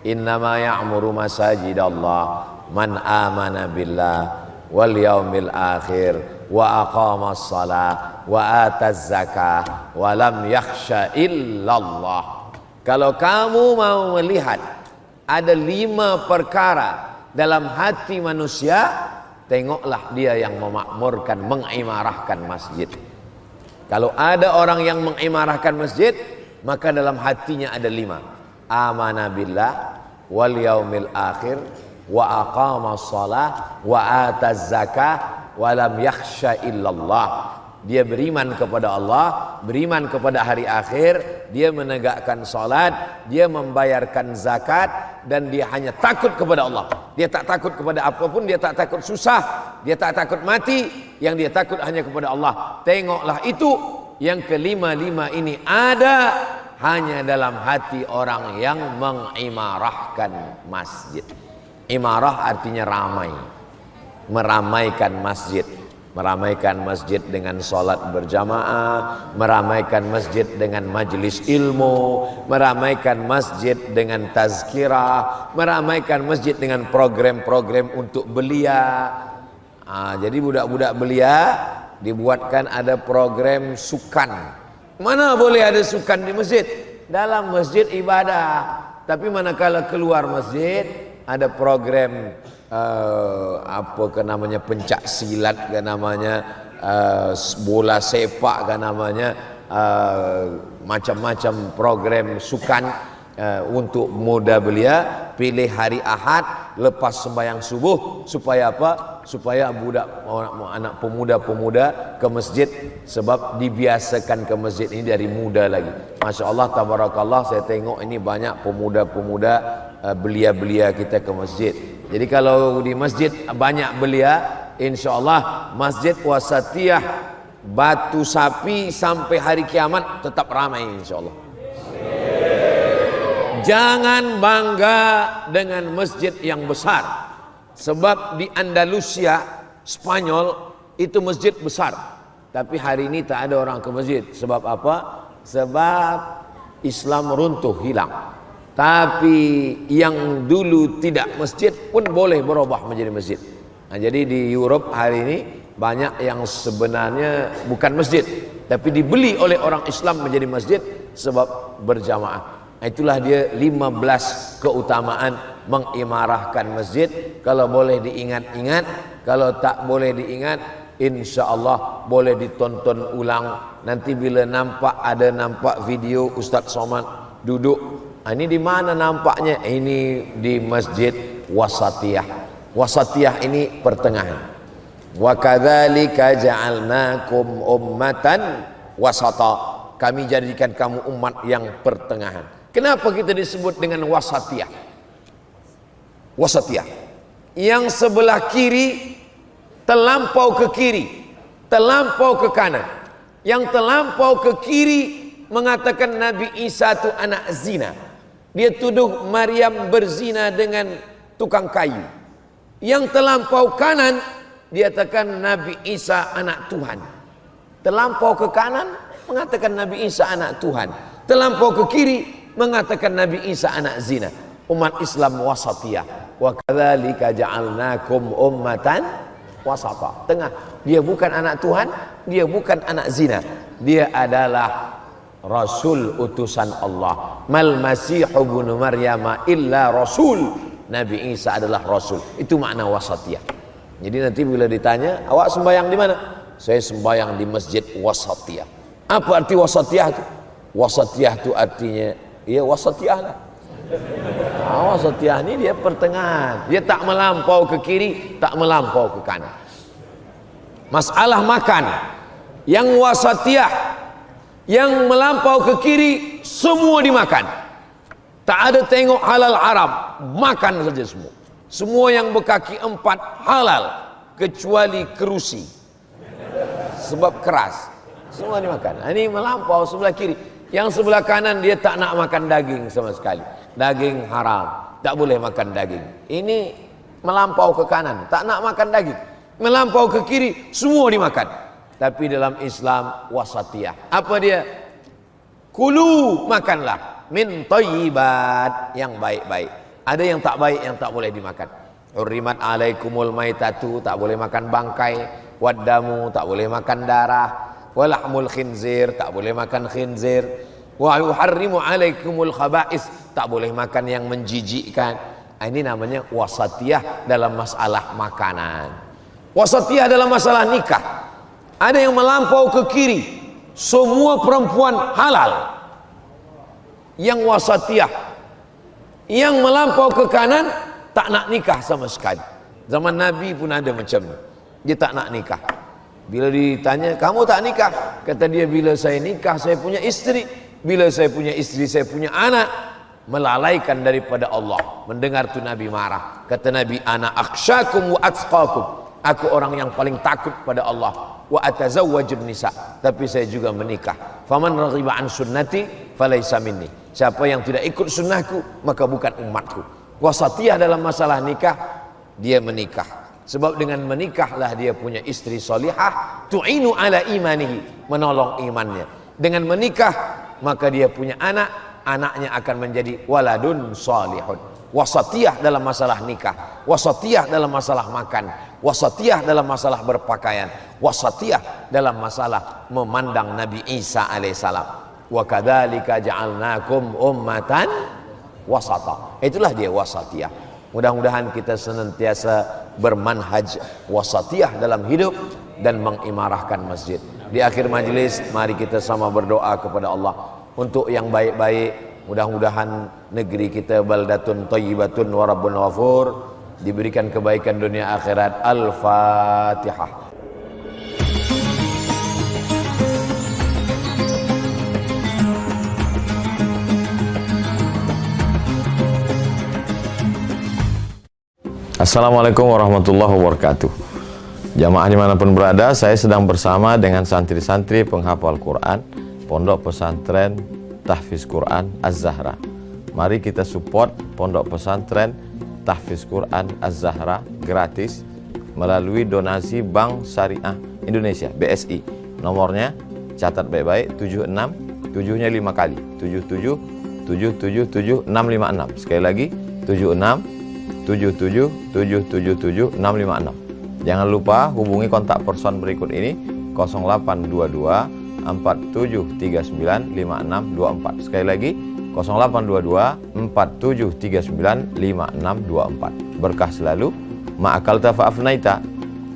innama ya'muru masajidallah man amana billah wal yaumil akhir wa aqamas salah wa ataz zakah wa lam yakhsha illallah. Kalau kamu mau melihat ada 5 perkara dalam hati manusia, tengoklah dia yang memakmurkan, mengimarahkan masjid. Kalau ada orang yang mengimarahkan masjid, maka dalam hatinya ada 5: amana billah wal yaumil akhir wa aqamas salah wa ataz zakah wa lam yakhsha illallah. Dia beriman kepada Allah, beriman kepada hari akhir, dia menegakkan salat, dia membayarkan zakat, dan dia hanya takut kepada Allah. Dia tak takut kepada apapun, dia tak takut susah, dia tak takut mati, yang dia takut hanya kepada Allah. Tengoklah itu, yang ke-5 ini ada hanya dalam hati orang yang mengimarahkan masjid. Imarah artinya ramai, meramaikan masjid. Meramaikan masjid dengan salat berjamaah, meramaikan masjid dengan majlis ilmu, meramaikan masjid dengan tazkirah, meramaikan masjid dengan program-program untuk belia. Jadi budak-budak belia dibuatkan ada program sukan. Mana boleh ada sukan di masjid? Dalam masjid ibadah. Tapi manakala keluar masjid ada program apa ke namanya, pencak silat ke namanya, bola sepak ke namanya, macam-macam program sukan untuk muda belia. Pilih hari Ahad lepas sembahyang subuh, supaya apa? Supaya budak anak pemuda-pemuda ke masjid, sebab dibiasakan ke masjid ini dari muda lagi. Masya Allah, tabarakallah, saya tengok ini banyak pemuda-pemuda belia-belia kita ke masjid. Jadi kalau di masjid banyak belia, insya Allah masjid wasatiyah Batu Sapi sampai hari kiamat tetap ramai insya Allah. Jangan bangga dengan masjid yang besar, sebab di Andalusia, Spanyol, itu masjid besar, tapi hari ini tak ada orang ke masjid. Sebab apa? Sebab Islam runtuh, hilang. Tapi yang dulu tidak masjid pun boleh berubah menjadi masjid. Jadi di Europe hari ini banyak yang sebenarnya bukan masjid, tapi dibeli oleh orang Islam menjadi masjid sebab berjamaah. Itulah dia 15 keutamaan mengimarahkan masjid. Kalau boleh diingat-ingat, kalau tak boleh diingat, insya Allah boleh ditonton ulang. Nanti bila nampak video Ustadz Somad duduk, ini di mana nampaknya? Ini di masjid wasatiyah. Wasatiyah ini pertengahan. Wa kadzalika ja'alnakum ummatan wasata. Kami jadikan kamu umat yang pertengahan. Kenapa kita disebut dengan wasatiyah? Wasatiyah, yang sebelah kiri terlampau ke kiri, terlampau ke kanan. Yang terlampau ke kiri mengatakan Nabi Isa itu anak zina. Dia tuduh Maryam berzina dengan tukang kayu. Yang terlampau kanan dia katakan Nabi Isa anak Tuhan. Terlampau ke kanan mengatakan Nabi Isa anak Tuhan. Terlampau ke kiri mengatakan Nabi Isa anak zina. Umat Islam wasatiyah. Wa kadzalika ja'alnakum ummatan wasata. Tengah. Dia bukan anak Tuhan, dia bukan anak zina. Dia adalah Rasul utusan Allah. Mal Masihu ibnu Maryam illa rasul. Nabi Isa adalah rasul. Itu makna wasatiyah. Jadi nanti bila ditanya, awak sembahyang di mana? Saya sembahyang di masjid wasatiyah. Apa arti wasatiyah itu? Wasatiyah itu artinya, ya wasatiyah lah. Wasatiyah ini dia pertengahan. Dia tak melampau ke kiri, tak melampau ke kanan. Masalah makan, yang wasatiyah, yang melampau ke kiri semua dimakan. Tak ada tengok halal haram, makan saja semua. Semua yang berkaki 4 halal. kecuali kerusi, sebab keras, semua dimakan. Ini melampau sebelah kiri. Yang sebelah kanan dia tak nak makan daging sama sekali, daging haram, tak boleh makan daging. Ini melampau ke kanan, tak nak makan daging. Melampau ke kiri, semua dimakan. Tapi dalam Islam wasatiyah. Apa dia? Kulu, makanlah min thayyibat, yang baik-baik. Ada yang tak baik yang tak boleh dimakan. Hurrimat alaikumul maitatu, tak boleh makan bangkai. Waddamu, tak boleh makan darah. Walahmul khinzir, tak boleh makan khinzir. Wa yuharrimu alaikumul khaba'is, tak boleh makan yang menjijikkan. Ini namanya wasatiyah dalam masalah makanan. Wasatiyah dalam masalah nikah. Ada yang melampau ke kiri, semua perempuan halal. Yang wasatiyah, yang melampau ke kanan, tak nak nikah sama sekali. Zaman Nabi pun ada macam ni, dia tak nak nikah. Bila ditanya, kamu tak nikah? Kata dia, bila saya nikah saya punya istri, bila saya punya istri saya punya anak. Melalaikan daripada Allah. Mendengar tu Nabi marah. Kata Nabi, ana akhsyakum wa atqakum, aku orang yang paling takut pada Allah. Wa atazawwajun nisa, tapi saya juga menikah. Faman raghiba an sunnati falaysa minni, siapa yang tidak ikut sunnahku maka bukan umatku. Wasatiyah dalam masalah nikah, dia menikah. Sebab dengan menikahlah dia punya istri solihah, tu'inu ala imanihi, menolong imannya. Dengan menikah maka dia punya anak, anaknya akan menjadi waladun solihun. Wasatiyah dalam masalah nikah, wasatiyah dalam masalah makan, wasatiyah dalam masalah berpakaian, wasatiyah dalam masalah memandang Nabi Isa alaihissalam. Wa kadzalika ja'alnakum ummatan wasata. Itulah dia wasatiyah. Mudah-mudahan kita senantiasa bermanhaj wasatiyah dalam hidup dan mengimarahkan masjid. Di akhir majlis, mari kita sama berdoa kepada Allah untuk yang baik-baik. Mudah-mudahan negeri kita baldatun thayyibatun wa rabbun ghafur, diberikan kebaikan dunia akhirat. Al-Fatihah. Assalamualaikum warahmatullahi wabarakatuh. Jamaah dimanapun berada, saya sedang bersama dengan santri-santri penghafal Quran Pondok Pesantren Tahfiz Quran Az-Zahra. Mari kita support Pondok Pesantren Tahfiz Quran Az-Zahra gratis melalui donasi Bank Syariah Indonesia (BSI). Nomornya catat baik-baik, 76 7-nya 5 kali, 77 777 656. Sekali lagi, 76 77 777 656. Jangan lupa hubungi kontak person berikut ini, 0822 4739 5624. Sekali lagi, 0822 4739 5624. Berkah selalu. Ma'akalta fa'afnaita.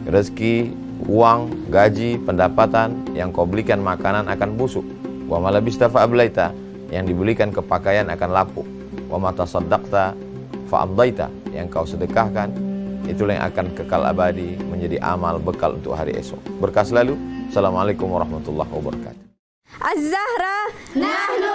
Rezeki, uang, gaji, pendapatan yang kau belikan makanan akan busuk. Wa malabista fa'ablaita, yang dibelikan ke pakaian akan lapuk. Wa matasaddaqta fa'amdaita, yang kau sedekahkan itulah yang akan kekal abadi menjadi amal bekal untuk hari esok. Berkah selalu. Assalamualaikum warahmatullahi wabarakatuh. Az-Zahra nahnu